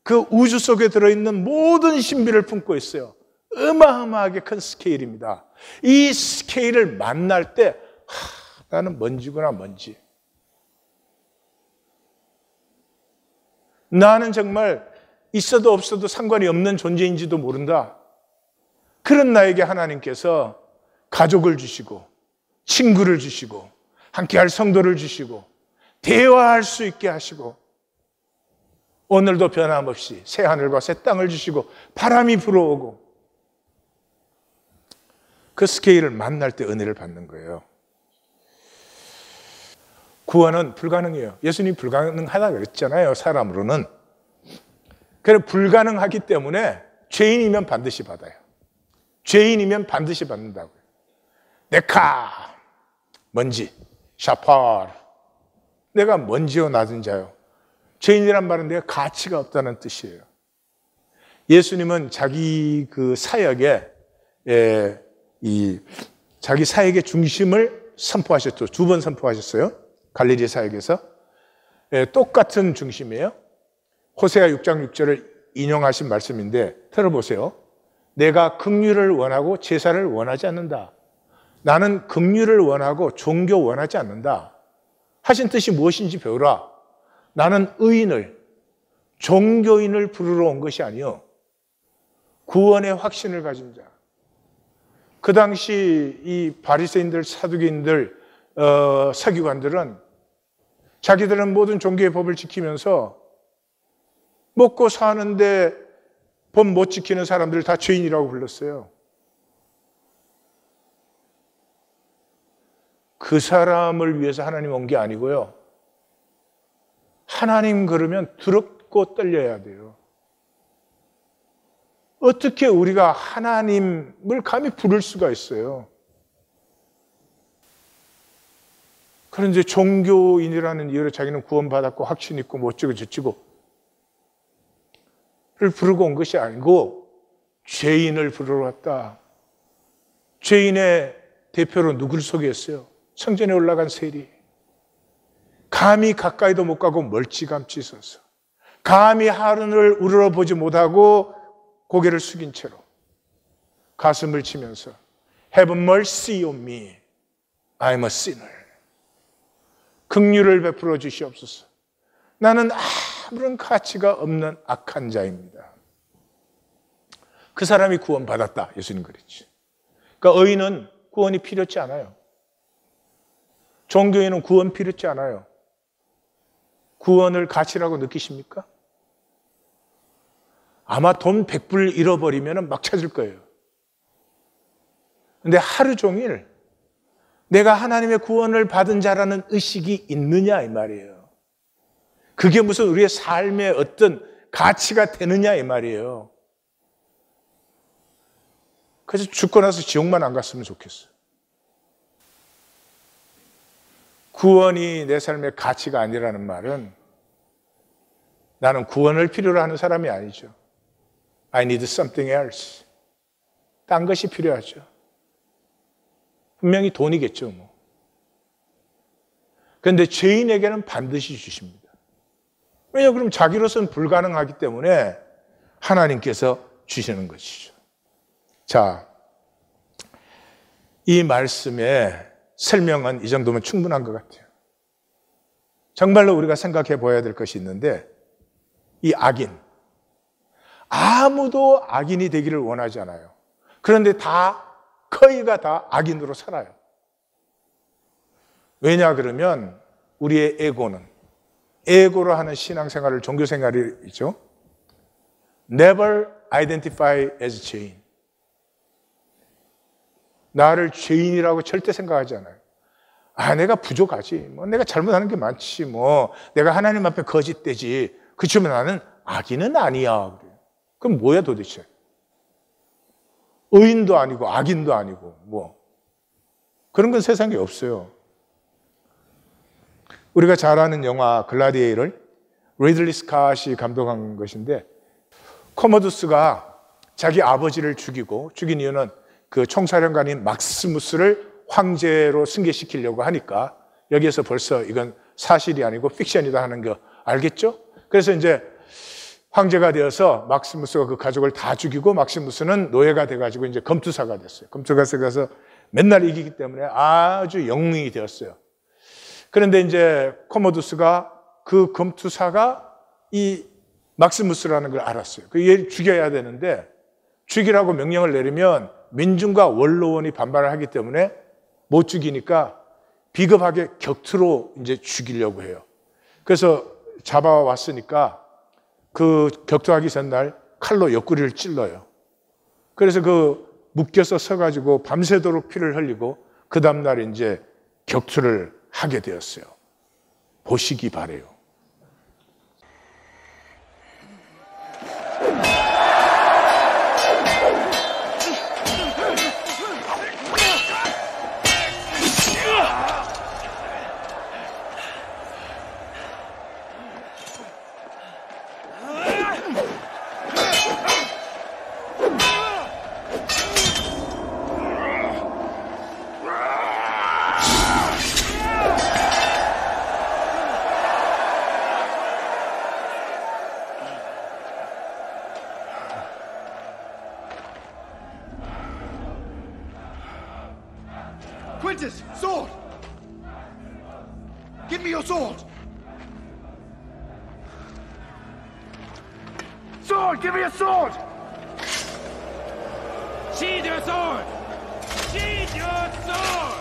그 우주 속에 들어있는 모든 신비를 품고 있어요. 어마어마하게 큰 스케일입니다. 이 스케일을 만날 때 나는 먼지구나, 먼지. 나는 정말 있어도 없어도 상관이 없는 존재인지도 모른다. 그런 나에게 하나님께서 가족을 주시고 친구를 주시고 함께할 성도를 주시고 대화할 수 있게 하시고 오늘도 변함없이 새 하늘과 새 땅을 주시고 바람이 불어오고 그 스케일을 만날 때 은혜를 받는 거예요. 구원은 불가능해요. 예수님이 불가능하다고 그랬잖아요. 사람으로는. 그래서 불가능하기 때문에 죄인이면 반드시 받아요. 죄인이면 반드시 받는다고요. 네카, 먼지, 샤파르. 내가 먼지요 낮은 자요. 죄인이란 말은 내가 가치가 없다는 뜻이에요. 예수님은 자기 그 사역에 자기 사역의 중심을 선포하셨죠. 2번 선포하셨어요. 갈릴리 사역에서. 똑같은 중심이에요. 호세아 6장 6절을 인용하신 말씀인데 들어보세요. 내가 긍휼을 원하고 제사를 원하지 않는다. 나는 긍휼을 원하고 종교 원하지 않는다. 하신 뜻이 무엇인지 배우라. 나는 의인을, 종교인을 부르러 온 것이 아니요 구원의 확신을 가진 자. 그 당시 이 바리새인들, 사두개인들, 서기관들은 자기들은 모든 종교의 법을 지키면서 먹고 사는데 법 못 지키는 사람들을 다 죄인이라고 불렀어요. 그 사람을 위해서 하나님 온 게 아니고요. 하나님 그러면 두렵고 떨려야 돼요. 어떻게 우리가 하나님을 감히 부를 수가 있어요? 그런데 종교인이라는 이유로 자기는 구원받았고 확신 있고 뭐 어쩌고 저쩌고 를 부르고 온 것이 아니고 죄인을 부르러 왔다. 죄인의 대표로 누굴 소개했어요? 성전에 올라간 세리. 감히 가까이도 못 가고 멀찌감치 서서 감히 하늘을 우러러보지 못하고 고개를 숙인 채로 가슴을 치면서 Have mercy on me. I'm a sinner. 긍휼을 베풀어 주시옵소서. 나는 아무런 가치가 없는 악한 자입니다. 그 사람이 구원받았다. 예수님 그랬지. 그러니까 의인은 구원이 필요치 않아요. 종교인은 구원 필요치 않아요. 구원을 가치라고 느끼십니까? 아마 돈 100불 잃어버리면 막 찾을 거예요. 근데 하루 종일 내가 하나님의 구원을 받은 자라는 의식이 있느냐 이 말이에요. 그게 무슨 우리의 삶의 어떤 가치가 되느냐 이 말이에요. 그래서 죽고 나서 지옥만 안 갔으면 좋겠어요. 구원이 내 삶의 가치가 아니라는 말은 나는 구원을 필요로 하는 사람이 아니죠. I need something else. 딴 것이 필요하죠. 분명히 돈이겠죠. 뭐. 그런데 죄인에게는 반드시 주십니다. 왜냐하면 그럼 자기로서는 불가능하기 때문에 하나님께서 주시는 것이죠. 자, 이 말씀의 설명은 이 정도면 충분한 것 같아요. 정말로 우리가 생각해 보아야 될 것이 있는데 이 악인, 아무도 악인이 되기를 원하지 않아요. 그런데 거의가 다 악인으로 살아요. 왜냐 그러면 우리의 에고로 하는 신앙생활을 종교생활이죠. Never identify as 죄인. 나를 죄인이라고 절대 생각하지 않아요. 내가 부족하지. 내가 잘못하는 게 많지. 내가 하나님 앞에 거짓되지. 그치만 나는 악인은 아니야. 그럼 뭐야 도대체? 의인도 아니고 악인도 아니고 그런 건 세상에 없어요. 우리가 잘 아는 영화 글라디에이터를 리들리 스캇이 감독한 것인데 코모두스가 자기 아버지를 죽인 이유는 그 총사령관인 막시무스를 황제로 승계시키려고 하니까 여기에서 벌써 이건 사실이 아니고 픽션이다 하는 거 알겠죠? 그래서 이제 황제가 되어서 막시무스가 그 가족을 다 죽이고 막시무스는 노예가 돼가지고 이제 검투사가 됐어요. 검투사가 돼서 맨날 이기기 때문에 아주 영웅이 되었어요. 그런데 이제 코모두스가 그 검투사가 이 막시무스라는 걸 알았어요. 얘를 죽여야 되는데 죽이라고 명령을 내리면 민중과 원로원이 반발을 하기 때문에 못 죽이니까 비겁하게 격투로 이제 죽이려고 해요. 그래서 잡아왔으니까 그 격투하기 전날 칼로 옆구리를 찔러요. 그래서 묶여서 서가지고 밤새도록 피를 흘리고 그 다음날 이제 격투를 하게 되었어요. 보시기 바래요. Quintus, sword! Give me your sword! Sword! Give me a sword! Sheathe your sword! Sheathe your sword!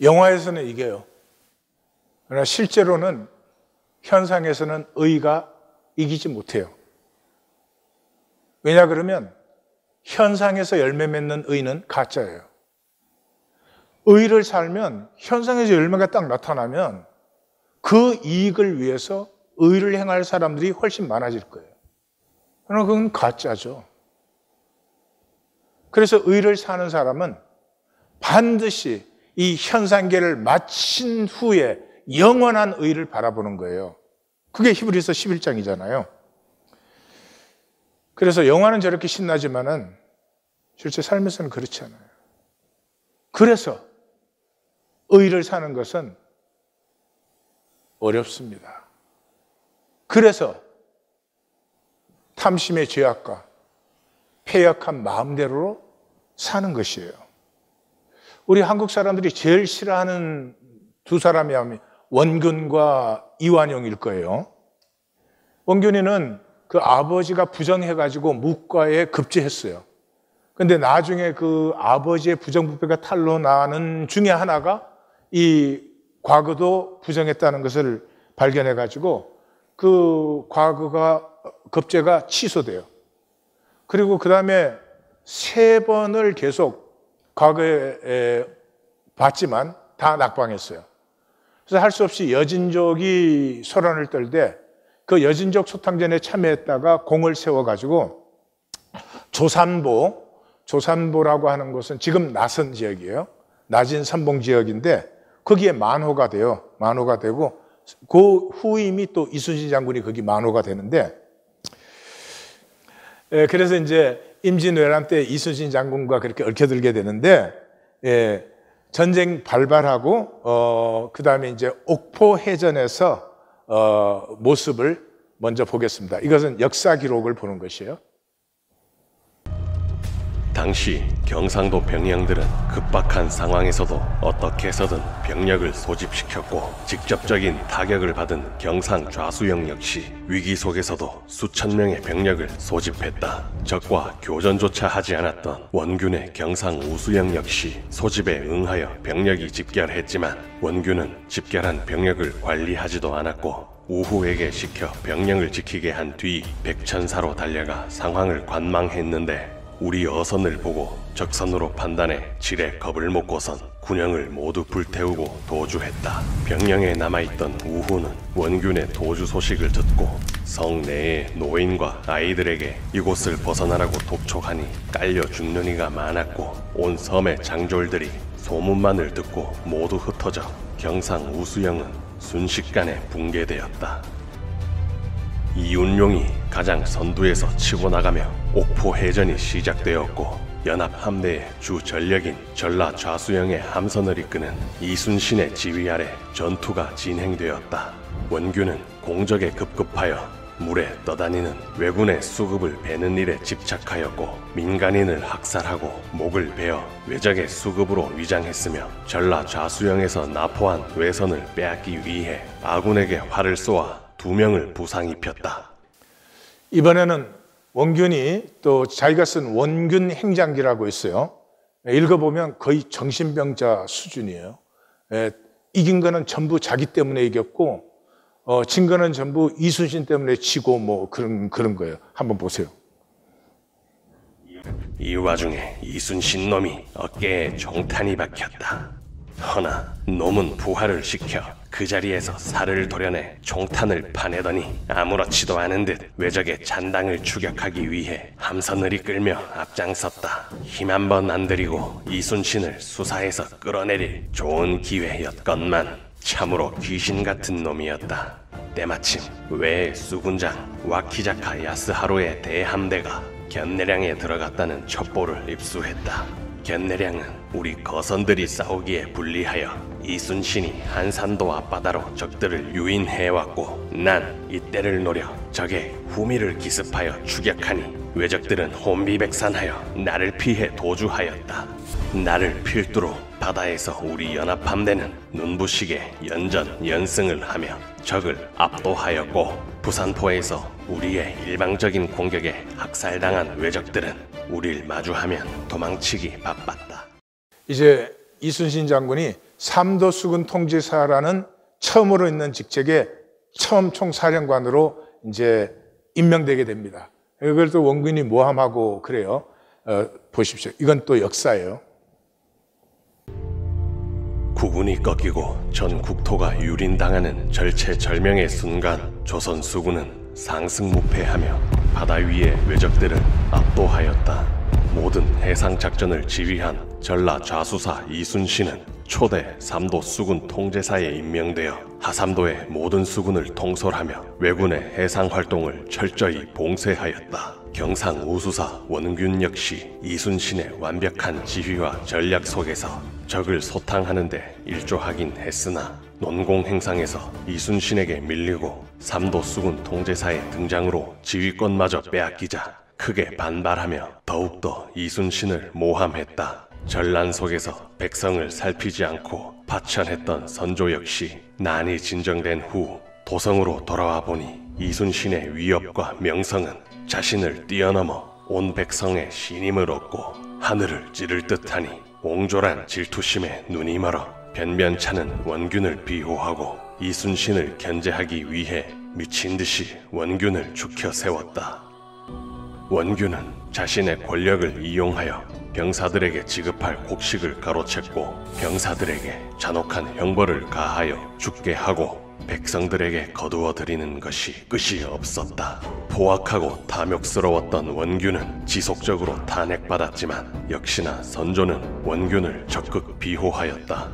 영화에서는 이겨요. 그러나 실제로는 현상에서는 의가 이기지 못해요. 왜냐 그러면 현상에서 열매 맺는 의는 가짜예요. 의를 살면 현상에서 열매가 딱 나타나면 그 이익을 위해서 의를 행할 사람들이 훨씬 많아질 거예요. 그러나 그건 가짜죠. 그래서 의를 사는 사람은 반드시 이 현상계를 마친 후에 영원한 의를 바라보는 거예요. 그게 히브리서 11장이잖아요. 그래서 영화는 저렇게 신나지만은 실제 삶에서는 그렇지 않아요. 그래서 의를 사는 것은 어렵습니다. 그래서 탐심의 죄악과 패역한 마음대로 사는 것이에요. 우리 한국 사람들이 제일 싫어하는 두 사람이 원균과 이완용일 거예요. 원균이는 그 아버지가 부정해가지고 묵과에 급제했어요. 근데 나중에 그 아버지의 부정부패가 탄로나는 중에 하나가 이 과거도 부정했다는 것을 발견해가지고 그 과거가 급제가 취소돼요. 그리고 그 다음에 3번을 계속 과거에 봤지만 다 낙방했어요. 그래서 할 수 없이 여진족이 소란을 떨 때 그 여진족 소탕전에 참여했다가 공을 세워가지고 조산보라고 하는 곳은 지금 나선 지역이에요. 낮은 선봉 지역인데 거기에 만호가 돼요. 만호가 되고 그 후임이 또 이순신 장군이 거기 만호가 되는데 그래서 이제 임진왜란 때 이순신 장군과 그렇게 얽혀들게 되는데 전쟁 발발하고 그 다음에 이제 옥포해전에서 모습을 먼저 보겠습니다. 이것은 역사 기록을 보는 것이에요. 당시 경상도 병영들은 급박한 상황에서도 어떻게 해서든 병력을 소집시켰고 직접적인 타격을 받은 경상 좌수영 역시 위기 속에서도 수천 명의 병력을 소집했다. 적과 교전조차 하지 않았던 원균의 경상 우수영 역시 소집에 응하여 병력이 집결했지만 원균은 집결한 병력을 관리하지도 않았고 우후에게 시켜 병력을 지키게 한 뒤 백천사로 달려가 상황을 관망했는데 우리 어선을 보고 적선으로 판단해 지레 겁을 먹고선 군영을 모두 불태우고 도주했다. 병영에 남아있던 우후는 원균의 도주 소식을 듣고 성 내의 노인과 아이들에게 이곳을 벗어나라고 독촉하니 깔려 죽는 이가 많았고 온 섬의 장졸들이 소문만을 듣고 모두 흩어져 경상 우수영은 순식간에 붕괴되었다. 이윤용이 가장 선두에서 치고 나가며 옥포해전이 시작되었고 연합함대의 주 전력인 전라 좌수영의 함선을 이끄는 이순신의 지휘 아래 전투가 진행되었다. 원균은 공적에 급급하여 물에 떠다니는 왜군의 수급을 베는 일에 집착하였고 민간인을 학살하고 목을 베어 외적의 수급으로 위장했으며 전라 좌수영에서 납포한 외선을 빼앗기 위해 아군에게 활을 쏘아 2명을 부상 입혔다. 이번에는 원균이 또 자기가 쓴 원균 행장기라고 있어요. 읽어보면 거의 정신병자 수준이에요. 이긴 거는 전부 자기 때문에 이겼고 진 거는 전부 이순신 때문에 지고 뭐 그런 거예요. 한번 보세요. 이 와중에 이순신 놈이 어깨에 종탄이 박혔다. 허나 놈은 부활을 시켜 그 자리에서 살을 도려내 총탄을 파내더니 아무렇지도 않은 듯 외적의 잔당을 추격하기 위해 함선을 이끌며 앞장섰다. 힘 한 번 안 들이고 이순신을 수사해서 끌어내릴 좋은 기회였건만 참으로 귀신 같은 놈이었다. 때마침 외 수군장 와키자카 야스하루의 대함대가 견내량에 들어갔다는 첩보를 입수했다. 견내량은 우리 거선들이 싸우기에 불리하여 이순신이 한산도 앞바다로 적들을 유인해왔고 난 이때를 노려 적의 후미를 기습하여 추격하니 외적들은 혼비백산하여 나를 피해 도주하였다. 나를 필두로 바다에서 우리 연합함대는 눈부시게 연전 연승을 하며 적을 압도하였고 부산포에서 우리의 일방적인 공격에 학살당한 외적들은 우릴 마주하면 도망치기 바빴다. 이제 이순신 장군이 삼도 수군 통제사라는 처음으로 있는 직책에 처음 총사령관으로 이제 임명되게 됩니다. 이걸 또 원균이 모함하고 그래요. 보십시오. 이건 또 역사예요. 국운이 꺾이고 전 국토가 유린당하는 절체절명의 순간 조선 수군은 상승무패하며 바다 위의 외적들을 압도하였다. 모든 해상작전을 지휘한 전라 좌수사 이순신은 초대 삼도 수군 통제사에 임명되어 하삼도의 모든 수군을 통솔하며 왜군의 해상활동을 철저히 봉쇄하였다. 경상 우수사 원균 역시 이순신의 완벽한 지휘와 전략 속에서 적을 소탕하는 데 일조하긴 했으나 논공행상에서 이순신에게 밀리고 삼도 수군 통제사의 등장으로 지휘권마저 빼앗기자 크게 반발하며 더욱더 이순신을 모함했다. 전란 속에서 백성을 살피지 않고 파천했던 선조 역시 난이 진정된 후 도성으로 돌아와 보니 이순신의 위협과 명성은 자신을 뛰어넘어 온 백성의 신임을 얻고 하늘을 찌를 듯하니 옹졸한 질투심에 눈이 멀어 변변찮은 원균을 비호하고 이순신을 견제하기 위해 미친듯이 원균을 죽여 세웠다. 원균은 자신의 권력을 이용하여 병사들에게 지급할 곡식을 가로챘고 병사들에게 잔혹한 형벌을 가하여 죽게 하고 백성들에게 거두어 드리는 것이 끝이 없었다. 포악하고 탐욕스러웠던 원균은 지속적으로 탄핵받았지만 역시나 선조는 원균을 적극 비호하였다.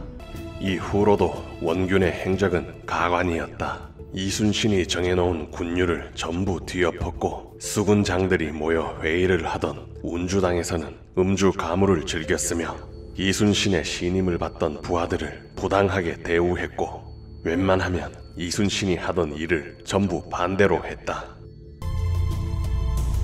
이후로도 원균의 행적은 가관이었다. 이순신이 정해놓은 군율을 전부 뒤엎었고 수군장들이 모여 회의를 하던 운주당에서는 음주 가무를 즐겼으며 이순신의 신임을 받던 부하들을 부당하게 대우했고 웬만하면 이순신이 하던 일을 전부 반대로 했다.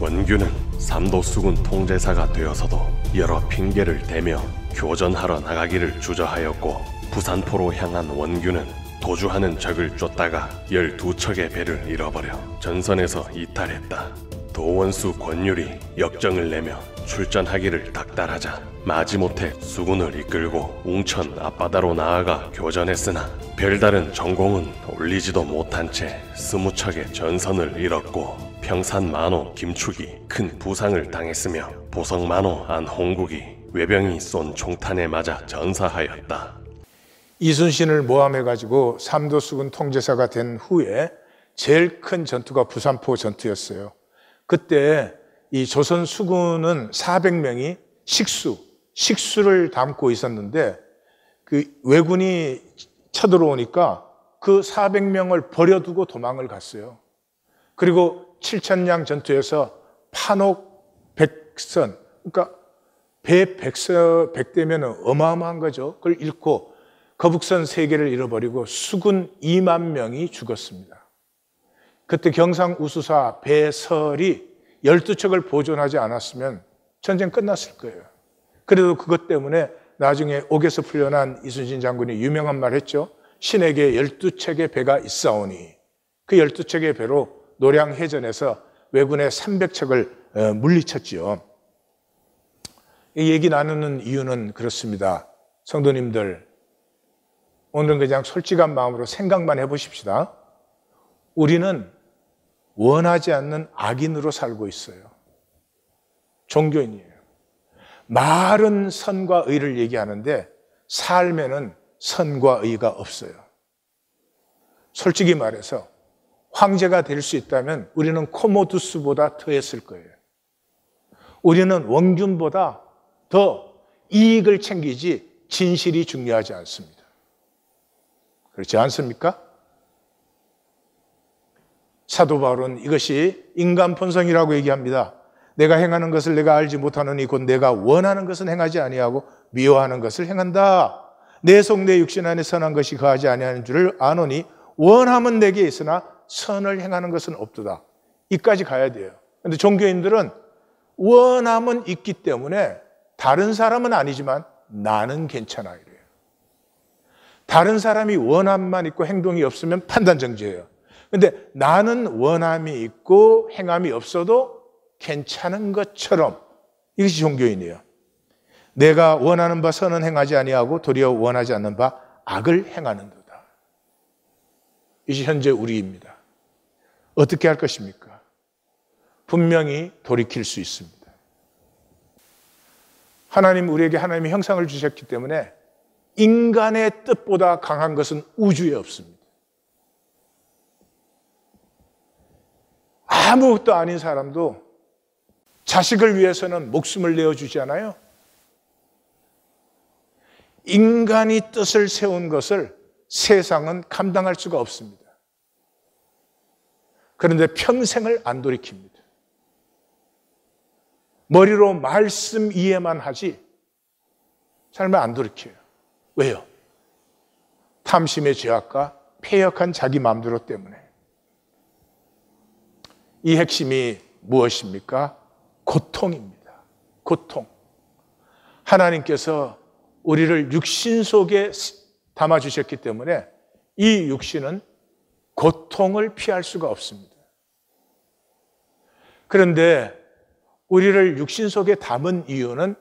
원균은 삼도 수군 통제사가 되어서도 여러 핑계를 대며 교전하러 나가기를 주저하였고 부산포로 향한 원균은 도주하는 적을 쫓다가 12척의 배를 잃어버려 전선에서 이탈했다. 도원수 권율이 역정을 내며 출전하기를 닥달하자 마지못해 수군을 이끌고 웅천 앞바다로 나아가 교전했으나 별다른 전공은 올리지도 못한 채 20척의 전선을 잃었고 평산만호 김축이 큰 부상을 당했으며 보성만호 안홍국이 외병이 쏜 총탄에 맞아 전사하였다. 이순신을 모함해가지고 삼도 수군 통제사가 된 후에 제일 큰 전투가 부산포 전투였어요. 그때 이 조선 수군은 400명이 식수를 담고 있었는데 그 왜군이 쳐들어오니까 그 400명을 버려두고 도망을 갔어요. 그리고 칠천량 전투에서 판옥 백선, 그러니까 배 100대면 어마어마한 거죠. 그걸 잃고 거북선 3개를 잃어버리고 수군 2만 명이 죽었습니다. 그때 경상 우수사 배설이 12척을 보존하지 않았으면 전쟁 끝났을 거예요. 그래도 그것 때문에 나중에 옥에서 풀려난 이순신 장군이 유명한 말 했죠. 신에게 12척의 배가 있사오니 그 12척의 배로 노량해전에서 왜군의 300척을 물리쳤지요. 이 얘기 나누는 이유는 그렇습니다. 성도님들, 오늘은 그냥 솔직한 마음으로 생각만 해보십시다. 우리는 원하지 않는 악인으로 살고 있어요. 종교인이에요. 말은 선과 의를 얘기하는데 삶에는 선과 의가 없어요. 솔직히 말해서 황제가 될 수 있다면 우리는 코모두스보다 더했을 거예요. 우리는 원균보다 더 이익을 챙기지 진실이 중요하지 않습니다. 그렇지 않습니까? 사도 바울은 이것이 인간 본성이라고 얘기합니다. 내가 행하는 것을 내가 알지 못하노니 곧 내가 원하는 것은 행하지 아니하고 미워하는 것을 행한다. 내 속 내 육신 안에 선한 것이 거하지 아니하는 줄을 아노니 원함은 내게 있으나 선을 행하는 것은 없도다. 이까지 가야 돼요. 그런데 종교인들은 원함은 있기 때문에 다른 사람은 아니지만 나는 괜찮아 이래요. 다른 사람이 원함만 있고 행동이 없으면 판단정지예요. 그런데 나는 원함이 있고 행함이 없어도 괜찮은 것처럼, 이것이 종교인이에요. 내가 원하는 바 선은 행하지 아니하고 도리어 원하지 않는 바 악을 행하는도다. 이것이 현재 우리입니다. 어떻게 할 것입니까? 분명히 돌이킬 수 있습니다. 하나님, 우리에게 하나님의 형상을 주셨기 때문에 인간의 뜻보다 강한 것은 우주에 없습니다. 아무것도 아닌 사람도 자식을 위해서는 목숨을 내어주잖아요. 인간이 뜻을 세운 것을 세상은 감당할 수가 없습니다. 그런데 평생을 안 돌이킵니다. 머리로 말씀 이해만 하지 삶을 안 돌이켜요. 왜요? 탐심의 죄악과 패역한 자기 마음대로 때문에. 이 핵심이 무엇입니까? 고통입니다. 고통. 하나님께서 우리를 육신 속에 담아주셨기 때문에 이 육신은 고통을 피할 수가 없습니다. 그런데 우리를 육신 속에 담은 이유는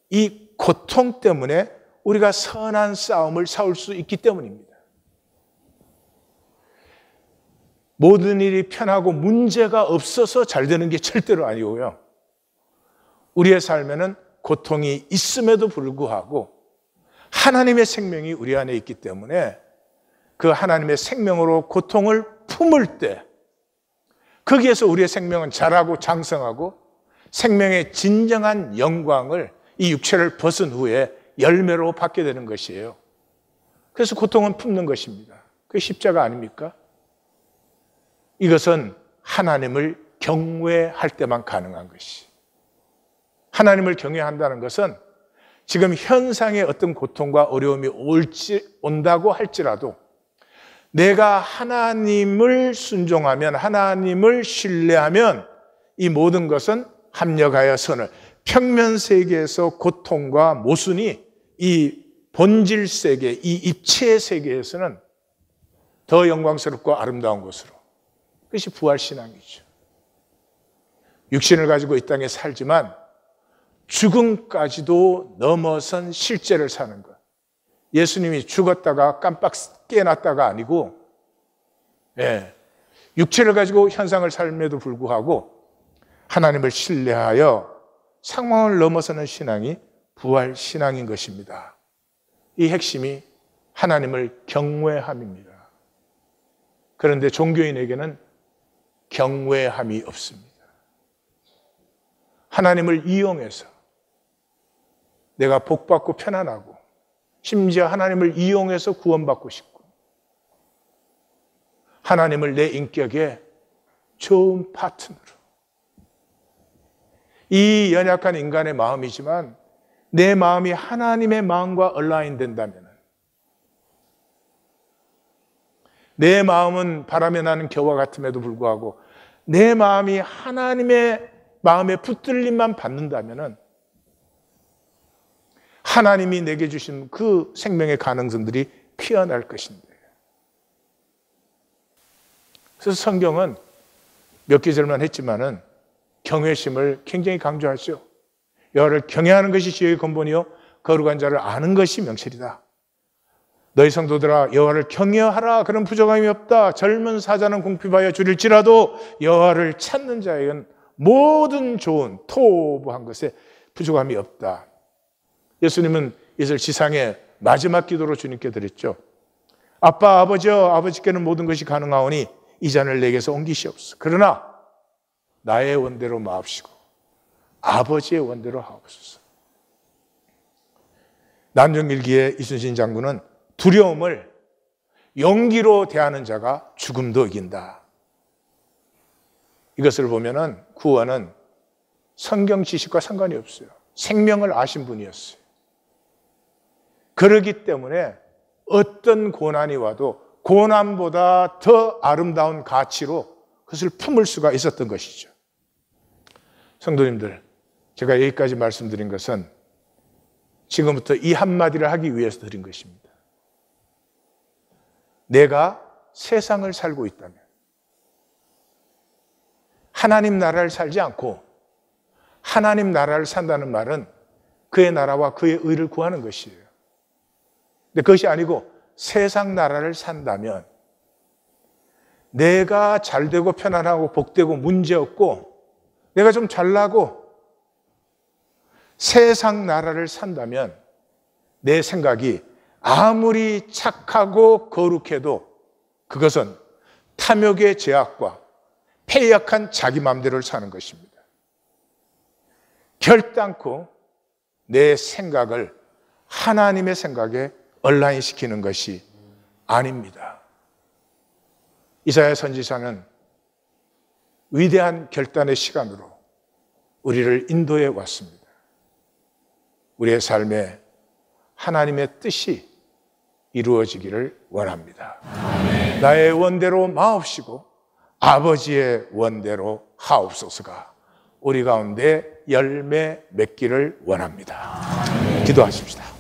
이 고통 때문에 우리가 선한 싸움을 싸울 수 있기 때문입니다. 모든 일이 편하고 문제가 없어서 잘 되는 게 절대로 아니고요. 우리의 삶에는 고통이 있음에도 불구하고 하나님의 생명이 우리 안에 있기 때문에 그 하나님의 생명으로 고통을 품을 때 거기에서 우리의 생명은 자라고 장성하고 생명의 진정한 영광을 이 육체를 벗은 후에 열매로 받게 되는 것이에요. 그래서 고통은 품는 것입니다. 그게 십자가 아닙니까? 이것은 하나님을 경외할 때만 가능한 것이. 하나님을 경외한다는 것은 지금 현상의 어떤 고통과 어려움이 온다고 할지라도 내가 하나님을 순종하면, 하나님을 신뢰하면 이 모든 것은 합력하여 선을, 평면 세계에서 고통과 모순이 이 본질 세계, 이 입체 세계에서는 더 영광스럽고 아름다운 것으로. 그것이 부활신앙이죠. 육신을 가지고 이 땅에 살지만 죽음까지도 넘어선 실제를 사는 것. 예수님이 죽었다가 깜빡 깨어났다가 아니고, 육체를 가지고 현상을 삶에도 불구하고 하나님을 신뢰하여 상황을 넘어서는 신앙이 부활신앙인 것입니다. 이 핵심이 하나님을 경외함입니다. 그런데 종교인에게는 경외함이 없습니다. 하나님을 이용해서 내가 복받고 편안하고 심지어 하나님을 이용해서 구원받고 싶고 하나님을 내 인격의 좋은 파트너로, 이 연약한 인간의 마음이지만 내 마음이 하나님의 마음과 얼라인 된다면, 내 마음은 바람에 나는 겨와 같음에도 불구하고 내 마음이 하나님의 마음에 붙들림만 받는다면 하나님이 내게 주신 그 생명의 가능성들이 피어날 것인데. 그래서 성경은 몇 계절만 했지만은 경외심을 굉장히 강조하죠. 여호와를 경외하는 것이 지혜의 근본이요 거룩한 자를 아는 것이 명철이다. 너희 성도들아 여호와를 경외하라. 그런 부족함이 없다. 젊은 사자는 궁핍하여 줄일지라도 여호와를 찾는 자에게는 모든 좋은 토부한 것에 부족함이 없다. 예수님은 이것을 지상의 마지막 기도로 주님께 드렸죠. 아빠 아버지여, 아버지께는 모든 것이 가능하오니 이 잔을 내게서 옮기시옵소서. 그러나 나의 원대로 마옵시고 아버지의 원대로 하옵소서. 난정일기의 이순신 장군은 두려움을 용기로 대하는 자가 죽음도 이긴다. 이것을 보면은 구원은 성경 지식과 상관이 없어요. 생명을 아신 분이었어요. 그렇기 때문에 어떤 고난이 와도 고난보다 더 아름다운 가치로 그것을 품을 수가 있었던 것이죠. 성도님들, 제가 여기까지 말씀드린 것은 지금부터 이 한마디를 하기 위해서 드린 것입니다. 내가 세상을 살고 있다면 하나님 나라를 살지 않고 하나님 나라를 산다는 말은 그의 나라와 그의 의를 구하는 것이에요. 근데 그것이 아니고 세상 나라를 산다면 내가 잘되고 편안하고 복되고 문제없고 내가 좀 잘나고 세상 나라를 산다면 내 생각이 아무리 착하고 거룩해도 그것은 탐욕의 제약과 패약한 자기 마음대로를 사는 것입니다. 결단코 내 생각을 하나님의 생각에 얼라인시키는 것이 아닙니다. 이사야 선지자는 위대한 결단의 시간으로 우리를 인도해 왔습니다. 우리의 삶에 하나님의 뜻이 이루어지기를 원합니다. 아멘. 나의 원대로 마옵시고 아버지의 원대로 하옵소서가 우리 가운데 열매 맺기를 원합니다. 아멘. 기도하십시다.